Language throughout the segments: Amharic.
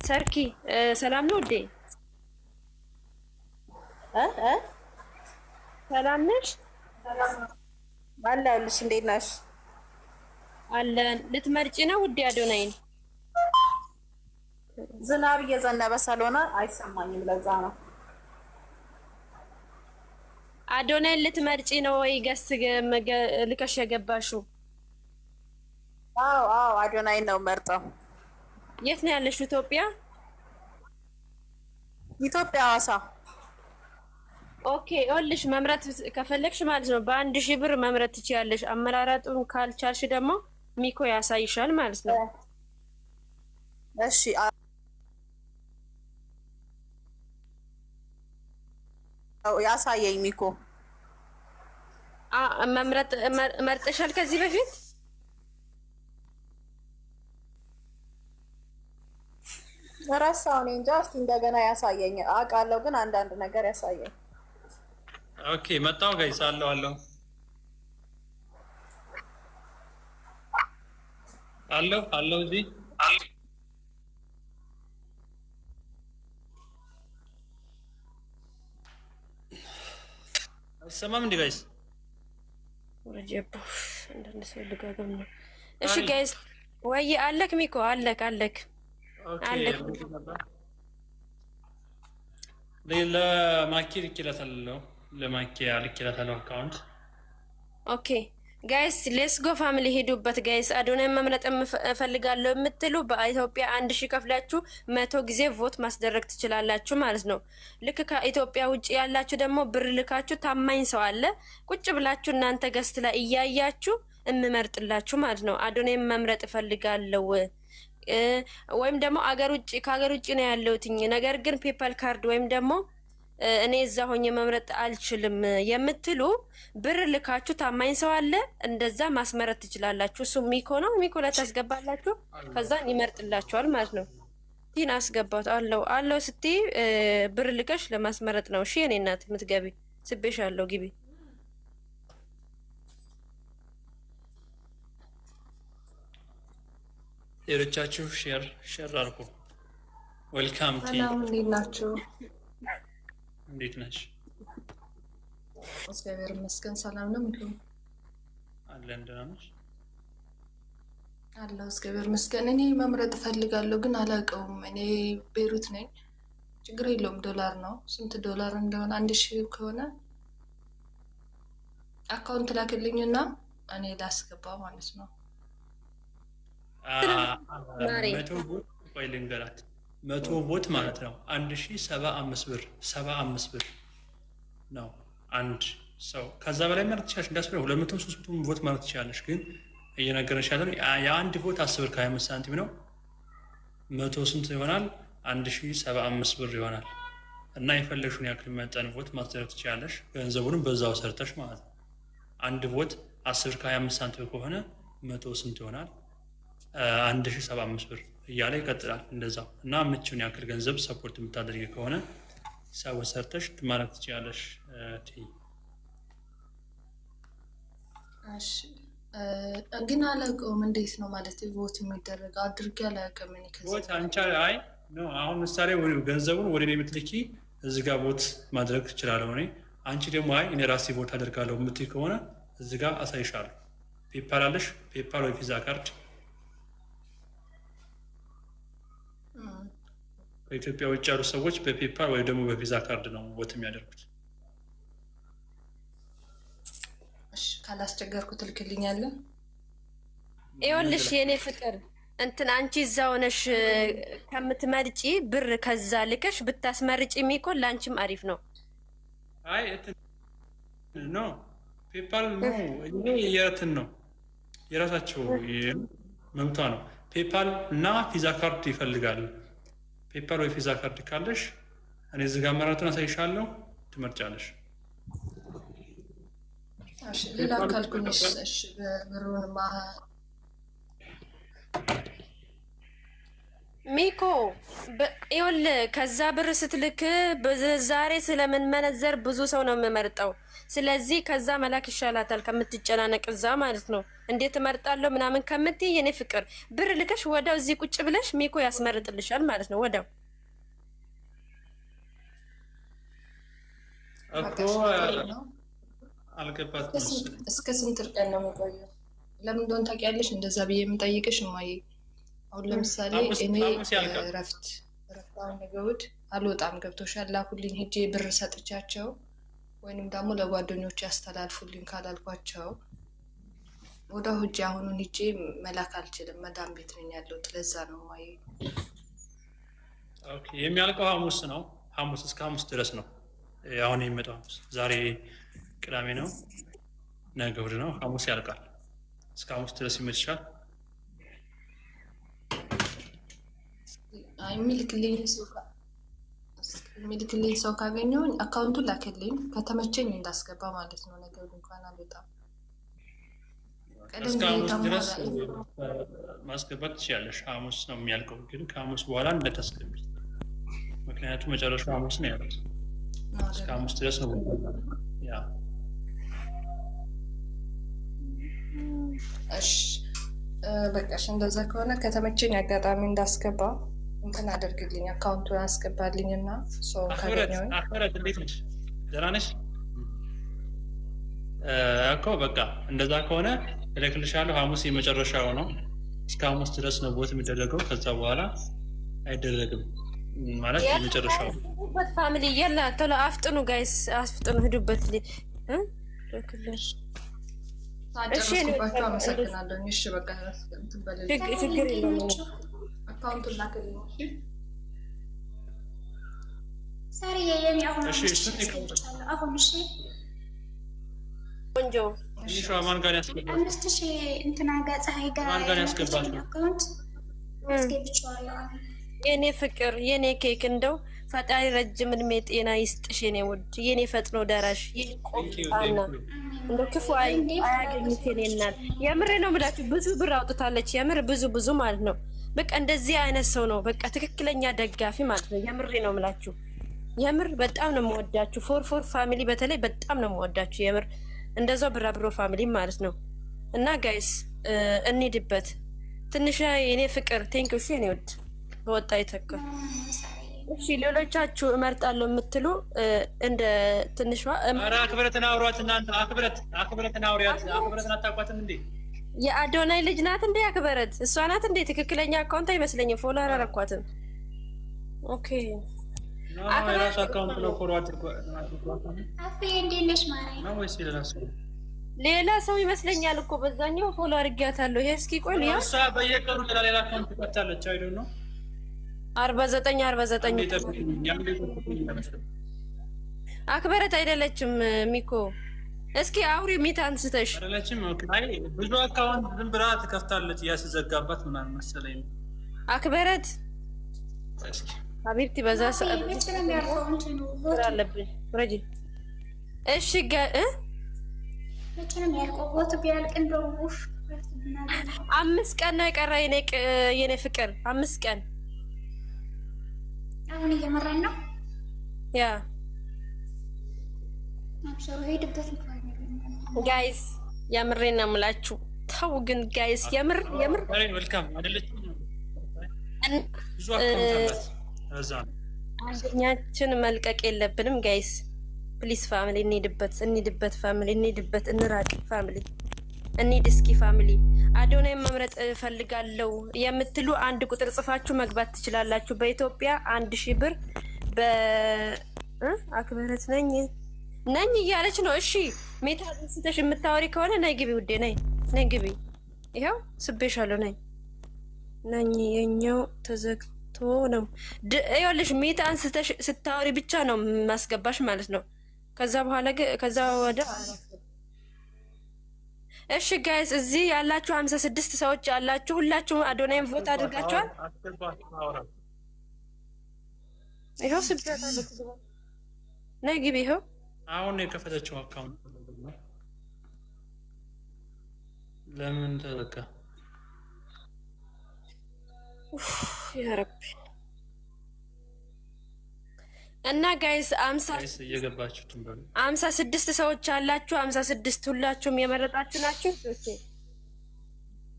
ሰርኪ ሰላም ነው እንዴ? ሰላም ነሽ? አለሁልሽ። እንዴት ነሽ? አለን። ልትመርጪ ነው ውዴ አዶናይን? ዝናብ እየዘነበ ስለሆነ አይሰማኝም፣ ለዛ ነው። አዶናይን ልትመርጪ ነው ወይ ገስ ልከሽ የገባሽው? አዎ አዎ፣ አዶናይን ነው መርጠው። የት ነው ያለሽው? ኢትዮጵያ? ኢትዮጵያ ሐዋሳ። ኦኬ ይኸውልሽ መምረጥ ከፈለግሽ ማለት ነው በ1000 ብር መምረጥ ትችያለሽ። አመራራጡን ካልቻልሽ ደግሞ ሚኮ ያሳይሻል ማለት ነው። እሺ ያሳየኝ ሚኮ። መምረጥ መርጠሻል ከዚህ በፊት? ረሳው እኔ እንጃ። እስኪ እንደገና ያሳየኝ። አውቃለሁ ግን አንዳንድ ነገር ያሳየኝ። ኦኬ መጣሁ ጋይስ። አለው እዚህ አይሰማም እንዴ ጋይስ? ወጀብ እንደነ ሰው ልጋገም ነው። እሺ ጋይስ ወይ አለክ ሚኮ አለክ ኦኬ ለማኪ ልኬላታለሁ። ለማኪ ልኬላታለሁ አካውንት። ኦኬ ጋይስ ሌትስ ጎ ፋሚሊ ሄዱበት ጋይስ። አዶናይ መምረጥ እፈልጋለሁ የምትሉ በኢትዮጵያ 1000 ከፍላችሁ 100 ጊዜ ቮት ማስደረግ ትችላላችሁ ማለት ነው። ልክ ከኢትዮጵያ ውጭ ያላችሁ ደግሞ ብር ልካችሁ ታማኝ ሰው አለ ቁጭ ብላችሁ እናንተ ገስት ላይ እያያችሁ እምመርጥላችሁ ማለት ነው። አዶናይ መምረጥ እፈልጋለሁ ወይም ደግሞ ከሀገር ውጭ ነው ያለሁትኝ ነገር ግን ፔፓል ካርድ ወይም ደግሞ እኔ እዛ ሆኜ መምረጥ አልችልም የምትሉ ብር ልካችሁ ታማኝ ሰው አለ እንደዛ ማስመረጥ ትችላላችሁ። እሱ ሚኮ ነው። ሚኮ ላይ ታስገባላችሁ ከዛን ይመርጥላችኋል ማለት ነው። ቲን አስገባት አለው ስትይ ብር ልከሽ ለማስመረጥ ነው። እሺ የኔ እናት የምትገቢ ስቤሻለሁ ግቢ። ሌሎቻችሁ ሼር አድርጉ። ዌልካም ቲ። ሰላም እንዴት ናችሁ? እንዴት ነሽ? እግዚአብሔር ይመስገን ሰላም ነው። ምንድነው አለን። ደህና ነሽ? አለሁ እግዚአብሔር ይመስገን። እኔ መምረጥ እፈልጋለሁ ግን አላውቀውም። እኔ ቤሩት ነኝ። ችግር የለውም። ዶላር ነው። ስንት ዶላር እንደሆነ 1000 ከሆነ አካውንት ላክልኝና እኔ ላስገባ ማለት ነው። 100 ቮት ማለት ነው 1075 ብር 75 ብር ነው አንድ ሰው። ከዛ በላይ ማለት ትችላለሽ። እንዳስበው 200 300 ቮት ማለት ትችላለሽ። ግን እየነገረሽ ያለው የአንድ ቮት 10 ብር ከ25 ሳንቲም ነው። 100 ስንት ይሆናል? 1075 ብር ይሆናል። እና የፈለግሽውን ያክል መጠን ቮት ማስደረግ ትችላለሽ። ገንዘቡንም በዛው ሰርተሽ ማለት ነው። አንድ ቮት 10 ከ25 ሳንቲም ከሆነ 100 ስንት ይሆናል? 1075 ብር እያለ ይቀጥላል እንደዛው። እና ምቹን ያክል ገንዘብ ሰፖርት የምታደርጊ ከሆነ ሰው ሰርተሽ ማድረግ ትችላለሽ። እሺ ግን አላውቀውም። እንዴት ነው ማለት ቮት የሚደረገው? አድርጌ አላውቅም እኔ። ቮት አንቺ አይ ነው አሁን ምሳሌ ገንዘቡን ወደ እኔ የምትልኪ እዚህ ጋር ቮት ማድረግ ትችላለሁ እኔ። አንቺ ደግሞ አይ እኔ ራሴ ቮት አደርጋለሁ የምትይ ከሆነ እዚህ ጋር አሳይሻለሁ። ፔፓል አለሽ? ፔፓል ወይ ቪዛ ካርድ? ከኢትዮጵያ ውጭ ያሉ ሰዎች በፔፓል ወይ ደግሞ በቪዛ ካርድ ነው ቮት የሚያደርጉት። እሺ ካላስቸገርኩ ትልክልኛለህ? ይኸውልሽ የኔ ፍቅር እንትን አንቺ እዛ ሆነሽ ከምትመርጪ ብር ከዛ ልከሽ ብታስመርጪ የሚኮን ለአንቺም አሪፍ ነው። አይ ኖ ፔፓል ነው ይሄ የእንትን ነው የራሳቸው መብቷ ነው። ፔፓል እና ቪዛ ካርድ ይፈልጋሉ። ፔፓል ወይ ቪዛ ካርድ ካለሽ እኔ እዚህ ጋር አማራጩን አሳይሻለሁ፣ ትመርጫለሽ። እሺ ሌላ ካልኩኝስ? እሺ ብሩን ሚኮ ይኸውልህ ከዛ ብር ስትልክ ዛሬ ስለምንመነዘር ብዙ ሰው ነው የምመርጠው። ስለዚህ ከዛ መላክ ይሻላታል ከምትጨናነቅ እዛ ማለት ነው። እንዴት እመርጣለሁ ምናምን ከምትይ የኔ ፍቅር ብር ልከሽ ወዳው እዚህ ቁጭ ብለሽ ሚኮ ያስመርጥልሻል ማለት ነው። ወዳው እኮ አልገባትም። እስከ ስንት ቀን ነው የሚቆየው? ለምን እንደሆነ ታውቂያለሽ? እንደዛ ብዬ የምጠይቅሽ እማዬ፣ አሁን ለምሳሌ እኔ እረፍት አሁን ነገ እሑድ አልወጣም፣ ገብቶሻል? ላኩልኝ ሄጄ ብር ሰጥቻቸው ወይንም ደግሞ ለጓደኞች ያስተላልፉልኝ ካላልኳቸው ወደ ሂጄ አሁኑን ሂጄ መላክ አልችልም። መዳም ቤት ነኝ ያለሁት፣ ለዛ ነው እማዬ። ኦኬ፣ የሚያልቀው ሐሙስ ነው። ሐሙስ እስከ ሐሙስ ድረስ ነው። አሁን የሚመጣው ሐሙስ፣ ዛሬ ቅዳሜ ነው፣ ነገ እሑድ ነው። ሐሙስ ያልቃል። እስከ ሐሙስ ድረስ ይመችሻል? የሚልክልኝ ሰው ካገኘሁኝ አካውንቱን ላክልኝ፣ ከተመቸኝ እንዳስገባ ማለት ነው። ነገር እንኳን አልወጣም። እስከ ሐሙስ ድረስ ማስገባት ትችያለሽ። ሐሙስ ነው የሚያልቀው፣ ግን ከሐሙስ በኋላ እንደታስገቢ፣ ምክንያቱም መጨረሻው ሐሙስ ነው ያሉት። እስከ ሐሙስ ድረስ ነው ያ። እሺ በቃሽ። እንደዛ ከሆነ ከተመቸኝ አጋጣሚ እንዳስገባ እንትን አደርግልኝ፣ አካውንቱን አስገባልኝ እና ሰው ካገኘሁኝ። አክብረት እንዴት ነሽ? ደህና ነሽ እኮ። በቃ እንደዛ ከሆነ እልክልሻለሁ። ሐሙስ የመጨረሻው ነው። እስከ ሐሙስ ድረስ ነው ቦት የሚደረገው። ከዛ በኋላ አይደረግም ማለት የመጨረሻው ሂዱበት ፋሚሊ የላ ቶሎ አፍጥኑ ጋይስ፣ አፍጥኑ ሂዱበት። ጨረስኩባቸው። አመሰግናለሁ። እሺ በቃ ችግር የለውም። አካውንቱን ላክልኝ። ሳሪ የኔ አሁን አሁን እሺ ቆንጆ ትንሿ ማን ጋር ያስገባል? 5000 እንትና ጋር ፀሐይ ጋር ማን ጋር ያስገባል? አካውንት አስገብቼዋለሁ። የኔ ፍቅር የኔ ኬክ እንደው ፈጣሪ ረጅም እድሜ ጤና ይስጥሽ የኔ ውድ የኔ ፈጥኖ ደራሽ የኔ ቆፍጣና እንደው ክፉ አያገኝሽ የኔ እናት። የምሬ ነው የምላችሁ። ብዙ ብር አውጥታለች። የምር ብዙ ማለት ነው። በቃ እንደዚህ አይነት ሰው ነው በቃ ትክክለኛ ደጋፊ ማለት ነው። የምሬ ነው የምላችሁ። የምር በጣም ነው የምወዳችሁ። ፎር ፋሚሊ በተለይ በጣም ነው የምወዳችሁ። የምር እንደዛው ብራብሮ ፋሚሊ ማለት ነው። እና ጋይስ እንሂድበት። ትንሽ የኔ ፍቅር ቴንክ ዩ የኔ ውድ በወጣ ይተካ። እሺ ሌሎቻችሁ እመርጣለሁ የምትሉ እንደ ትንሿ አክብረትን አውሯት እናንተ። አክብረትን አውሪያት። አክብረትን አታውቋትም እንዴ? የአዶናይ ልጅ ናት እንዴ? አክብረት እሷ ናት እንዴ? ትክክለኛ አካውንት አይመስለኝም። ፎሎ አላረኳትም። ኦኬ የራሱ አካውንት ነው። ፎሎ ሌላ ሰው ይመስለኛል እኮ በዛኛው ፎሎ አድርጊያታለሁ። ይሄ እስኪ ቆይ ያ እሷ በየቀኑ ሌላ አካውንት ትከፍታለች አይደል ነው 49 አክብረት አይደለችም ሚኮ። እስኪ አውሪ ሚት አንስተሽ አይደለችም። አይ ብዙ አካውንት ዝም ብላ ትከፍታለች እያስዘጋባት ምናምን መሰለኝ። አክብረት ሀቢብቲ በዛ አለብኝ ረጂ። እሺ መቼም ያልቀው ቦት ቢያልቅ እንደው 5 ቀን ነው የቀረ የኔ ፍቅር 5 ቀን። አሁን እየመራን ነው ያ አብሽሩ ሄድበት ጋይስ። የምሬን ነው የምላችሁ። ተው ግን ጋይስ የምር መልካም አይደለችም። ብዙ አካውንት አላት። እዛ አንደኛችን መልቀቅ የለብንም ጋይስ። ፕሊስ ፋሚሊ እንሂድበት ፋሚሊ እንሂድበት። እንራቅ ፋሚሊ እንሂድ እስኪ ፋሚሊ። አዶናይ መምረጥ ፈልጋለሁ የምትሉ አንድ ቁጥር ጽፋችሁ መግባት ትችላላችሁ። በኢትዮጵያ 1000 ብር አክብረት ነኝ እያለች ነው። እሺ ሜታ ስተሽ የምታወሪ ከሆነ ነይ ግቢ ውዴ፣ ነይ ግቢ። ይኸው ስቤሻለሁ። ነኝ የኛው ተዘግቶ ነው። ይኸውልሽ ሜታ አንስተሽ ስታወሪ ብቻ ነው ማስገባሽ ማለት ነው። ከዛ በኋላ ከዛ ወደ እሺ ጋይስ እዚህ ያላችሁ 56 ሰዎች ያላችሁ ሁላችሁም አዶናይን ቮት አድርጋችኋል። ይኸው ስቤታለሁ። ነይ ግቢ። ይኸው አሁን የከፈተችው አካውንት ለምን ተዘጋ? ያ ረቢ። እና ጋይስ እየገባችሁ ትንበሉ 56 ሰዎች አላችሁ። 56 ሁላችሁም የመረጣችሁ ናችሁ። ኦኬ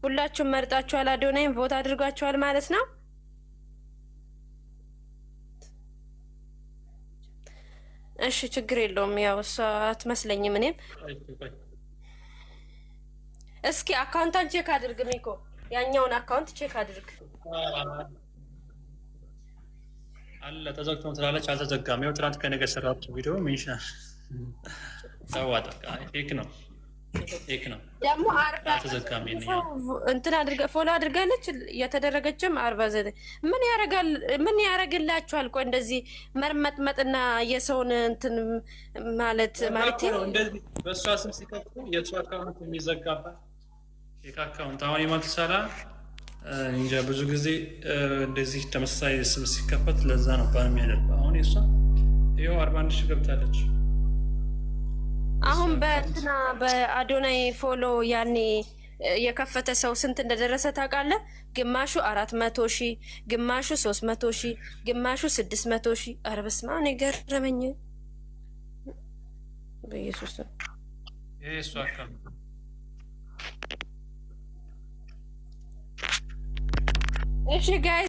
ሁላችሁም መርጣችኋል። አዶናይን ቮት አድርጓችኋል ማለት ነው። እሺ ችግር የለውም። ያው እሷ አትመስለኝም። እኔም እስኪ አካውንታን ቼክ አድርግ ሚኮ፣ ያኛውን አካውንት ቼክ አድርግ። አለ ተዘግቶ ትላለች። አልተዘጋም። ያው ትናንት ከነገ ሰራሁት ቪዲዮ ሜንሽን ተዋጣ ፌክ ነው ደግሞ 40 እንትን አድርገ ፎሎ አድርጋለች። የተደረገችም 49 ምን ያረግላችኋል? ቆይ እንደዚህ መርመጥመጥና የሰውን እንትን ማለት እንደዚህ በእሷ ስም ሲከፍቱ የእሷ አካውንት የሚዘጋባት ፌክ አካውንት። አሁን የማትሰራ እንጃ ብዙ ጊዜ እንደዚህ ተመሳሳይ ስም ሲከፈት ለዛ ነው ባን የሚያደርገው። አሁን የእሷ ይኸው 41 ሺህ ገብታለች። አሁን በእንትና በአዶናይ ፎሎ ያኔ የከፈተ ሰው ስንት እንደደረሰ ታውቃለህ? ግማሹ 400 ሺህ፣ ግማሹ 300 ሺህ፣ ግማሹ 600 ሺህ። ኧረ በስመ አብ የገረመኝ በኢየሱስ ነው። ይሄ እሱ አካውንት እሺ ጋይ